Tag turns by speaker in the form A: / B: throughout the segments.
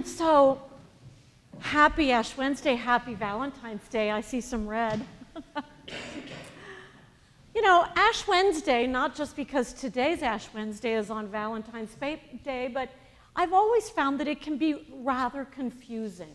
A: So, happy Ash Wednesday, happy Valentine's Day. I see some red. Ash Wednesday, not just because today's Ash Wednesday is on Valentine's Day, but I've always found that it can be rather confusing,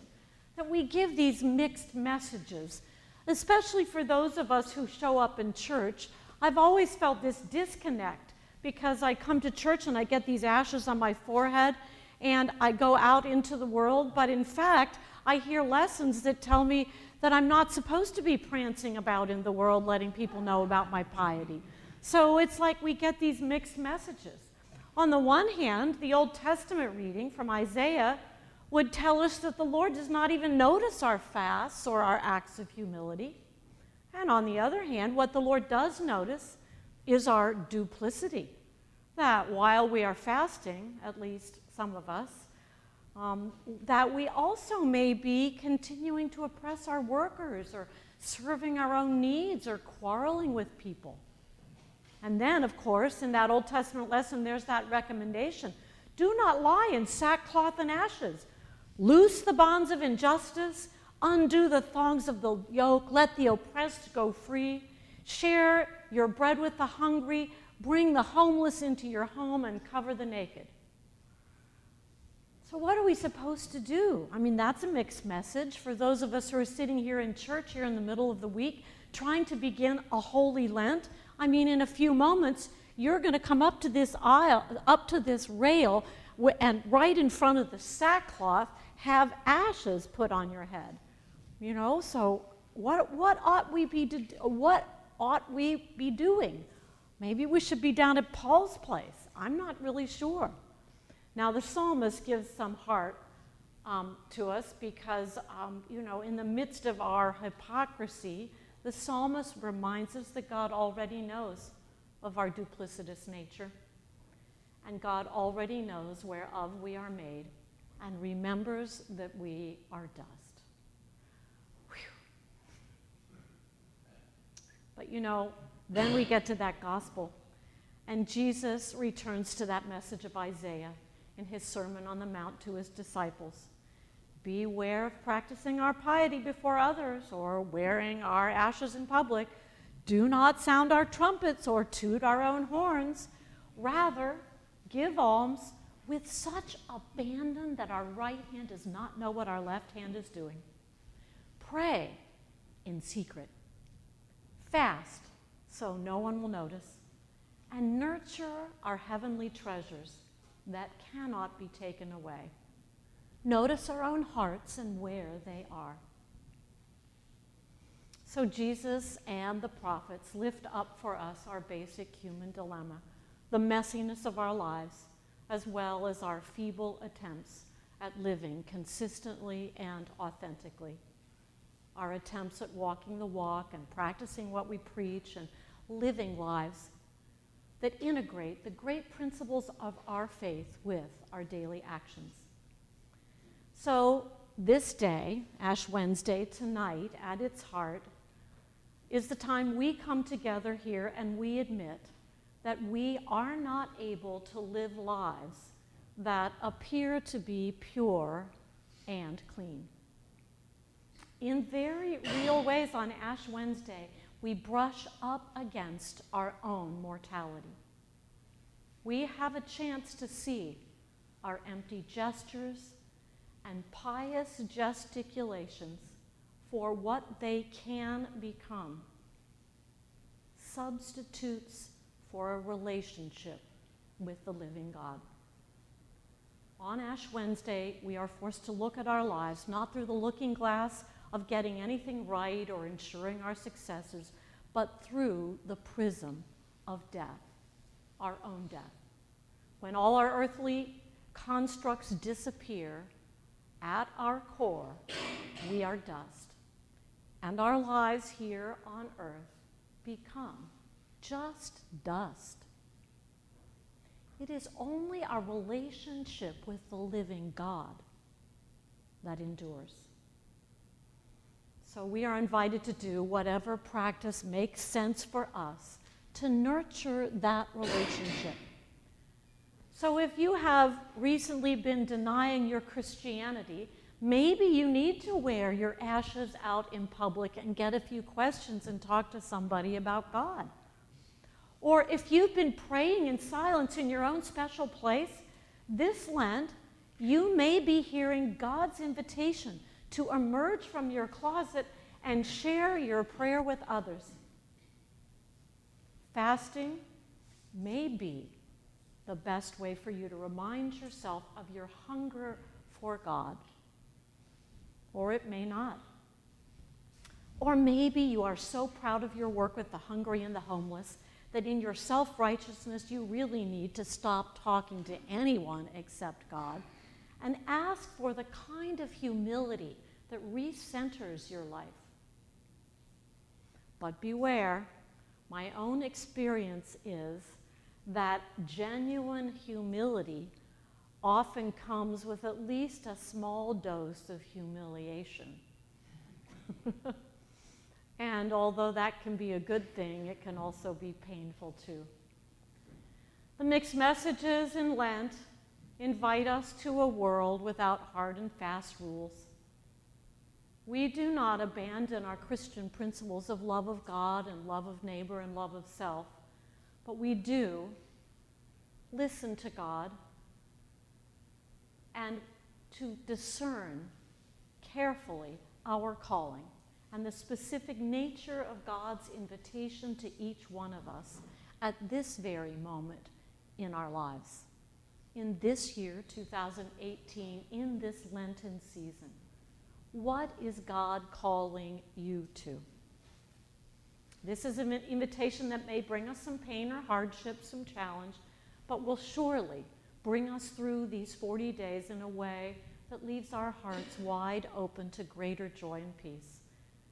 A: that we give these mixed messages, especially for those of us who show up in church. I've always felt this disconnect because I come to church and I get these ashes on my forehead and I go out into the world, but in fact, I hear lessons that tell me that I'm not supposed to be prancing about in the world letting people know about my piety. So it's like we get these mixed messages. On the one hand, the Old Testament reading from Isaiah would tell us that the Lord does not even notice our fasts or our acts of humility. And on the other hand, what the Lord does notice is our duplicity. That while we are fasting, at least some of us, that we also may be continuing to oppress our workers or serving our own needs or quarreling with people. And then, of course, in that Old Testament lesson, there's that recommendation. Do not lie in sackcloth and ashes. Loose the bonds of injustice. Undo the thongs of the yoke. Let the oppressed go free. Share your bread with the hungry. Bring the homeless into your home and cover the naked. So what are we supposed to do? I mean, that's a mixed message for those of us who are sitting here in church here in the middle of the week trying to begin a holy Lent. I mean, in a few moments, you're going to come up to this aisle, up to this rail, and right in front of the sackcloth have ashes put on your head. So what ought we be doing? Maybe we should be down at Paul's place. I'm not really sure. Now, the psalmist gives some heart to us because, in the midst of our hypocrisy, the psalmist reminds us that God already knows of our duplicitous nature. And God already knows whereof we are made and remembers that we are dust. Whew. But then we get to that gospel. And Jesus returns to that message of Isaiah in his Sermon on the Mount to his disciples. Beware of practicing our piety before others or wearing our ashes in public. Do not sound our trumpets or toot our own horns. Rather, give alms with such abandon that our right hand does not know what our left hand is doing. Pray in secret. Fast so no one will notice. And nurture our heavenly treasures that cannot be taken away. Notice our own hearts and where they are. So Jesus and the prophets lift up for us our basic human dilemma, the messiness of our lives, as well as our feeble attempts at living consistently and authentically. Our attempts at walking the walk and practicing what we preach and living lives that integrate the great principles of our faith with our daily actions. So this day, Ash Wednesday, tonight, at its heart, is the time we come together here and we admit that we are not able to live lives that appear to be pure and clean. In very real ways on Ash Wednesday, we brush up against our own mortality. We have a chance to see our empty gestures and pious gesticulations for what they can become, substitutes for a relationship with the living God. On Ash Wednesday, we are forced to look at our lives not through the looking glass of getting anything right or ensuring our successes, but through the prism of death, our own death. When all our earthly constructs disappear, at our core, we are dust, and our lives here on earth become just dust. It is only our relationship with the living God that endures. So we are invited to do whatever practice makes sense for us to nurture that relationship. So if you have recently been denying your Christianity, maybe you need to wear your ashes out in public and get a few questions and talk to somebody about God. Or if you've been praying in silence in your own special place, this Lent, you may be hearing God's invitation to emerge from your closet and share your prayer with others. Fasting may be the best way for you to remind yourself of your hunger for God. Or it may not. Or maybe you are so proud of your work with the hungry and the homeless that in your self-righteousness you really need to stop talking to anyone except God and ask for the kind of humility that recenters your life. But beware, my own experience is that genuine humility often comes with at least a small dose of humiliation. And although that can be a good thing, it can also be painful too. The mixed messages in Lent invite us to a world without hard and fast rules. We do not abandon our Christian principles of love of God and love of neighbor and love of self, but we do listen to God and to discern carefully our calling and the specific nature of God's invitation to each one of us at this very moment in our lives. In this year, 2018, in this Lenten season, what is God calling you to? This is an invitation that may bring us some pain or hardship, some challenge, but will surely bring us through these 40 days in a way that leaves our hearts wide open to greater joy and peace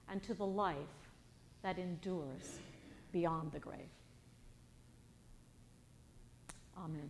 A: and to the life that endures beyond the grave. Amen.